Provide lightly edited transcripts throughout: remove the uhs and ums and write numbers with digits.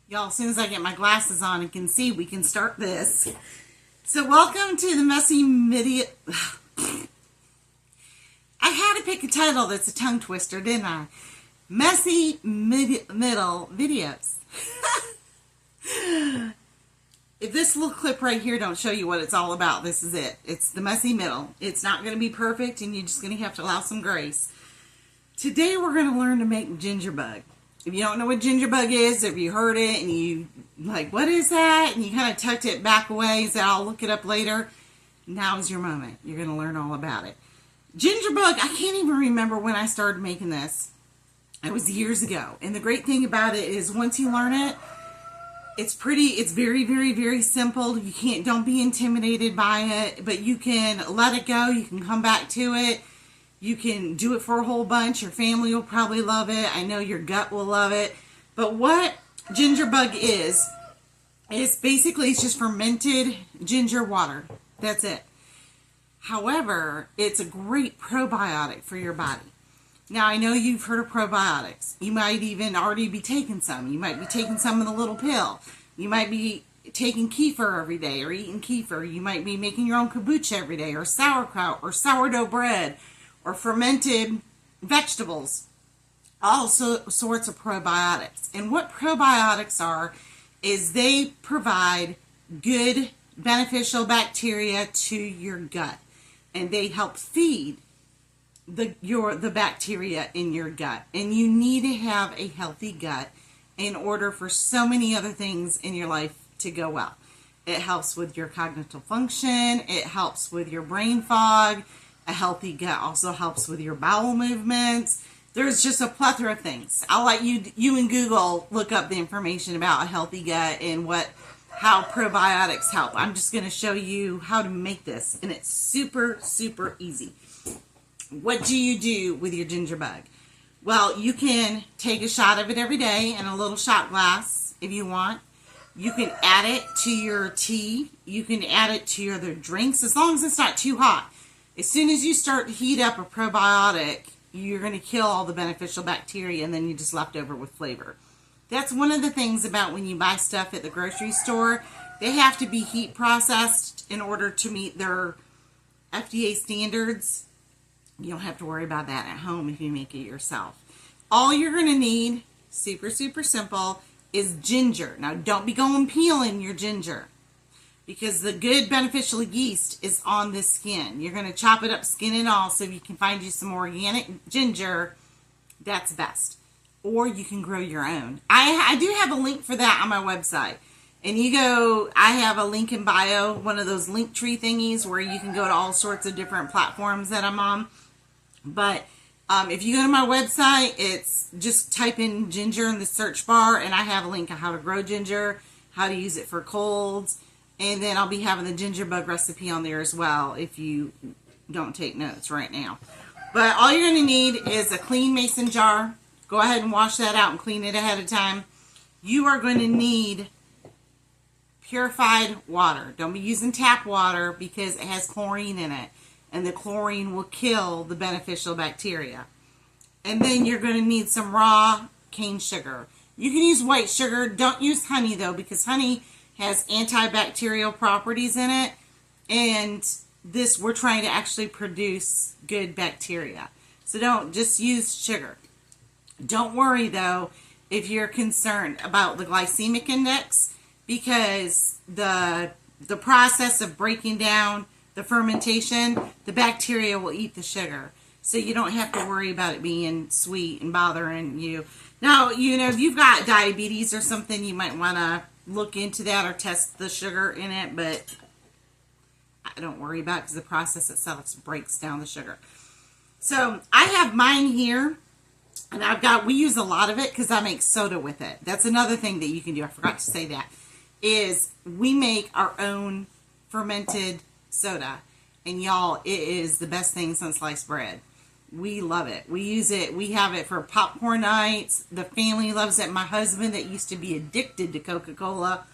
Y'all, as soon as I get my glasses on and can see, we can start this. So welcome to the Messy Midi... I had to pick a title that's a tongue twister, didn't I? Messy Middle Videos. If this little clip right here don't show you what it's all about, this is it. It's the messy middle. It's not going to be perfect, and you're just going to have to allow some grace. Today we're going to learn to make ginger bug. If you don't know what ginger bug is, if you heard it and you like, what is that? And you kind of tucked it back away, so I'll look it up later. Now's your moment. You're going to learn all about it. Ginger bug, I can't even remember when I started making this. It was years ago. And the great thing about it is once you learn it, it's very, very, very simple. Don't be intimidated by it, but you can let it go. You can come back to it. You can do it for a whole bunch. Your family will probably love it. I know your gut will love it. But what ginger bug is basically it's just fermented ginger water. That's it. However, it's a great probiotic for your body. Now, I know you've heard of probiotics. You might even already be taking some. You might be taking some in a little pill. You might be taking kefir every day or eating kefir. You might be making your own kombucha every day or sauerkraut or sourdough bread or fermented vegetables. All sorts of probiotics. And what probiotics are is they provide good beneficial bacteria to your gut. And they help feed the bacteria in your gut. And you need to have a healthy gut in order for so many other things in your life to go well. It helps with your cognitive function. It helps with your brain fog. A healthy gut also helps with your bowel movements. There's just a plethora of things. I'll let you and Google look up the information about a healthy gut and how probiotics help. I'm just going to show you how to make this, and it's super, super easy. What do you do with your ginger bug? Well, you can take a shot of it every day in a little shot glass if you want. You can add it to your tea. You can add it to your other drinks as long as it's not too hot. As soon as you start to heat up a probiotic, you're going to kill all the beneficial bacteria, and then you're just left over with flavor. That's one of the things about when you buy stuff at the grocery store. They have to be heat processed in order to meet their FDA standards. You don't have to worry about that at home if you make it yourself. All you're going to need, super, super simple, is ginger. Now, don't be going peeling your ginger because the good beneficial yeast is on the skin. You're going to chop it up skin and all, so if you can find you some organic ginger, that's best. Or you can grow your own. I do have a link for that on my website. And I have a link in bio, one of those link tree thingies where you can go to all sorts of different platforms that I'm on. But if you go to my website, it's just type in ginger in the search bar, and I have a link on how to grow ginger, how to use it for colds, and then I'll be having the ginger bug recipe on there as well if you don't take notes right now. But all you're going to need is a clean mason jar. Go ahead and wash that out and clean it ahead of time. You are going to need purified water. Don't be using tap water because it has chlorine in it. And the chlorine will kill the beneficial bacteria. And then you're going to need some raw cane sugar. You can use white sugar. Don't use honey, though, because honey has antibacterial properties in it. And we're trying to actually produce good bacteria. So don't just use sugar. Don't worry, though, if you're concerned about the glycemic index, because the process of breaking down the fermentation, the bacteria will eat the sugar. So you don't have to worry about it being sweet and bothering you. Now, if you've got diabetes or something, you might want to look into that or test the sugar in it, but I don't worry about it because the process itself breaks down the sugar. So I have mine here. And we use a lot of it because I make soda with it. That's another thing that you can do. I forgot to say that. Is we make our own fermented soda. And y'all, it is the best thing since sliced bread. We love it. We use it. We have it for popcorn nights. The family loves it. My husband, that used to be addicted to Coca-Cola,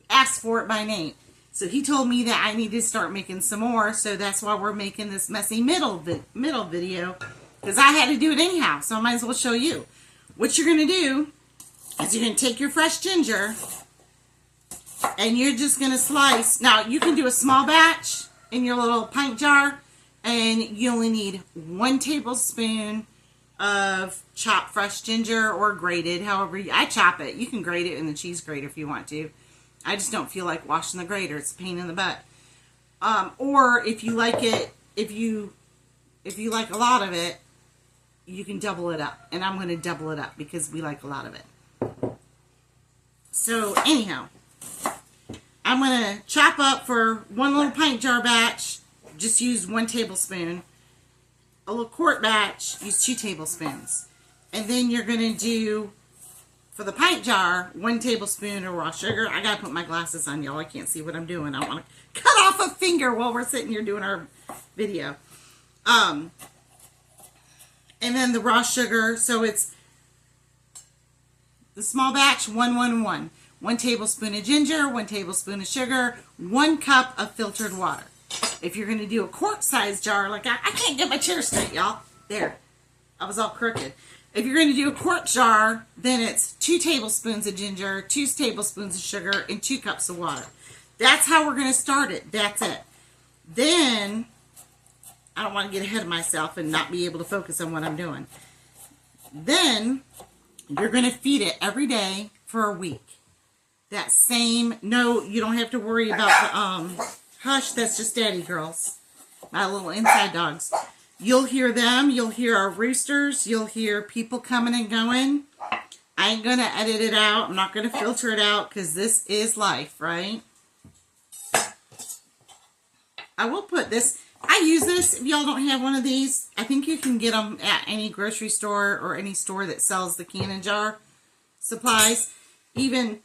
asked for it by name. So he told me that I need to start making some more. So that's why we're making this messy middle video. Because I had to do it anyhow, so I might as well show you. What you're going to do is you're going to take your fresh ginger and you're just going to slice. Now, you can do a small batch in your little pint jar, and you only need 1 tablespoon of chopped fresh ginger or grated, however I chop it. You can grate it in the cheese grater if you want to. I just don't feel like washing the grater. It's a pain in the butt. Or if you like it, if you like a lot of it, you can double it up. And I'm going to double it up because we like a lot of it. So anyhow, I'm going to chop up for 1 little pint jar batch. Just use 1 tablespoon. A little quart batch, use 2 tablespoons. And then you're going to do, for the pint jar, 1 tablespoon of raw sugar. I got to put my glasses on, y'all. I can't see what I'm doing. I want to cut off a finger while we're sitting here doing our video. And then the raw sugar, so it's the small batch, 1, 1, 1. 1 tablespoon of ginger, 1 tablespoon of sugar, 1 cup of filtered water. If you're going to do a quart-sized jar, like I can't get my chair straight, y'all. There. I was all crooked. If you're going to do a quart jar, then it's 2 tablespoons of ginger, 2 tablespoons of sugar, and 2 cups of water. That's how we're going to start it. That's it. Then, I don't want to get ahead of myself and not be able to focus on what I'm doing. Then, you're going to feed it every day for a week. That same, no, you don't have to worry about the, hush, that's just daddy girls. My little inside dogs. You'll hear them. You'll hear our roosters. You'll hear people coming and going. I ain't going to edit it out. I'm not going to filter it out because this is life, right? I will put this. I use this. If y'all don't have one of these, I think you can get them at any grocery store or any store that sells the canning jar supplies. Even,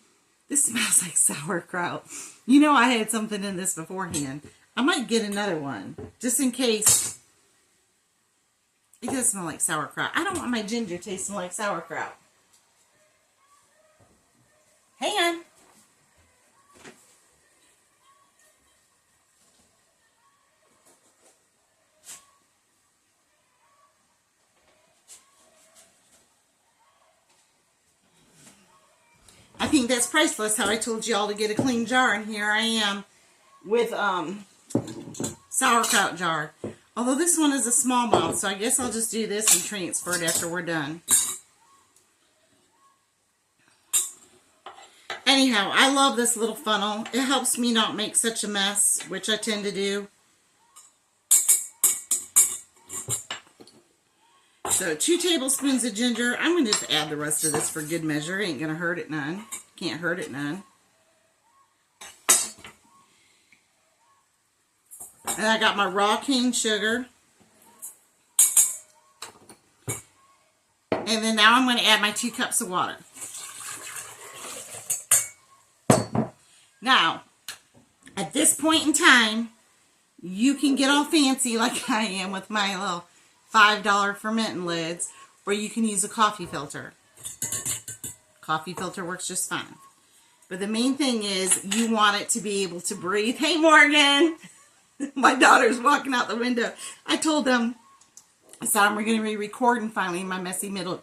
this smells like sauerkraut. You know I had something in this beforehand. I might get another one, just in case. It does smell like sauerkraut. I don't want my ginger tasting like sauerkraut. Hang on. I think that's priceless, how I told y'all to get a clean jar, and here I am with sauerkraut jar. Although this one is a smallmouth, so I guess I'll just do this and transfer it after we're done. Anyhow, I love this little funnel. It helps me not make such a mess, which I tend to do. So 2 tablespoons of ginger. I'm going to just add the rest of this for good measure. Ain't going to hurt it none. Can't hurt it none. And I got my raw cane sugar. And then now I'm going to add my 2 cups of water. Now, at this point in time, you can get all fancy like I am with my little $5 fermenting lids, or you can use a coffee filter. Coffee filter works just fine. But the main thing is you want it to be able to breathe. Hey, Morgan! My daughter's walking out the window. I told them, I said, I'm going to be recording finally my messy middle.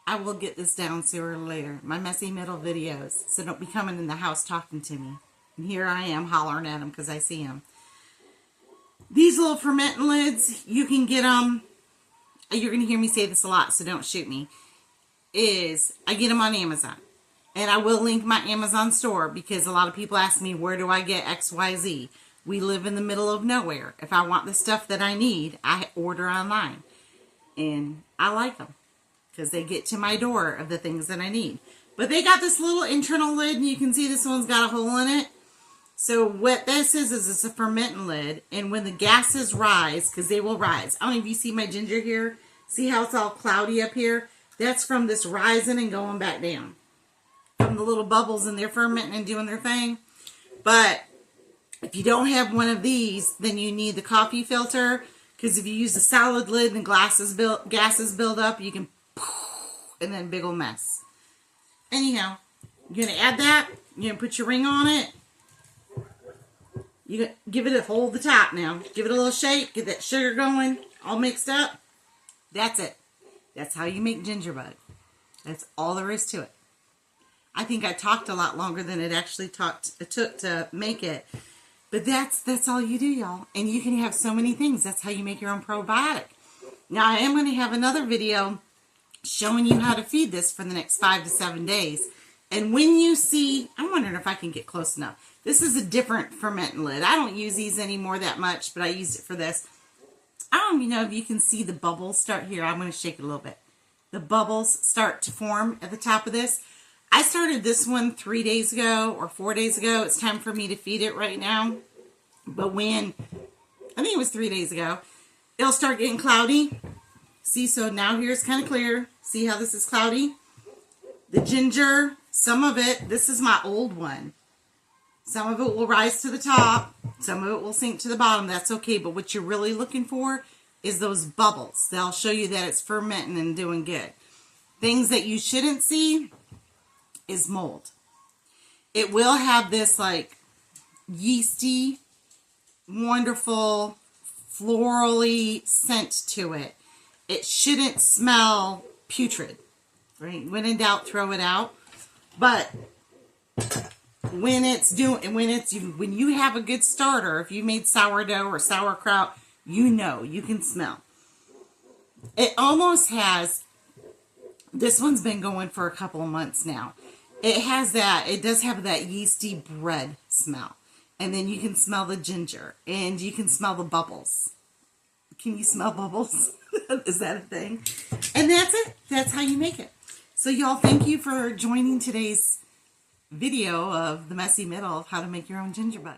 I will get this down sooner or later. My messy middle videos. So don't be coming in the house talking to me. And here I am hollering at them because I see them. These little fermenting lids, you can get them. You're going to hear me say this a lot, so don't shoot me. I get them on Amazon. And I will link my Amazon store because a lot of people ask me, where do I get XYZ? We live in the middle of nowhere. If I want the stuff that I need, I order online. And I like them because they get to my door of the things that I need. But they got this little internal lid, and you can see this one's got a hole in it. So what this is it's a fermenting lid. And when the gases rise, because they will rise. I don't know if you see my ginger here. See how it's all cloudy up here? That's from this rising and going back down. From the little bubbles and they're fermenting and doing their thing. But if you don't have one of these, then you need the coffee filter. Because if you use a solid lid and gases build up, you can and then big ol' mess. Anyhow, you're going to add that. You're going to put your ring on it. You give it a hold the top now. Give it a little shake. Get that sugar going. All mixed up. That's it. That's how you make gingerbread. That's all there is to it. I think I talked a lot longer than it actually took to make it. But that's all you do, y'all. And you can have so many things. That's how you make your own probiotic. Now, I am going to have another video showing you how to feed this for the next 5 to 7 days. And when you see, I'm wondering if I can get close enough. This is a different fermenting lid. I don't use these anymore that much, but I used it for this. I don't even know if you can see the bubbles start here. I'm going to shake it a little bit. The bubbles start to form at the top of this. I started this one 3 days ago or 4 days ago. It's time for me to feed it right now. But when, I think it was 3 days ago, it'll start getting cloudy. See, so now here's kind of clear. See how this is cloudy? The ginger, some of it, this is my old one. Some of it will rise to the top. Some of it will sink to the bottom. That's okay. But what you're really looking for is those bubbles. They'll show you that it's fermenting and doing good. Things that you shouldn't see is mold. It will have this like yeasty, wonderful, florally scent to it. It shouldn't smell putrid. Right? When in doubt, throw it out. But when you have a good starter, if you made sourdough or sauerkraut, you know, you can smell. It almost has, this one's been going for a couple of months now. It does have that yeasty bread smell. And then you can smell the ginger. And you can smell the bubbles. Can you smell bubbles? Is that a thing? And that's it. That's how you make it. So y'all, thank you for joining today's video of the messy middle of how to make your own ginger bud.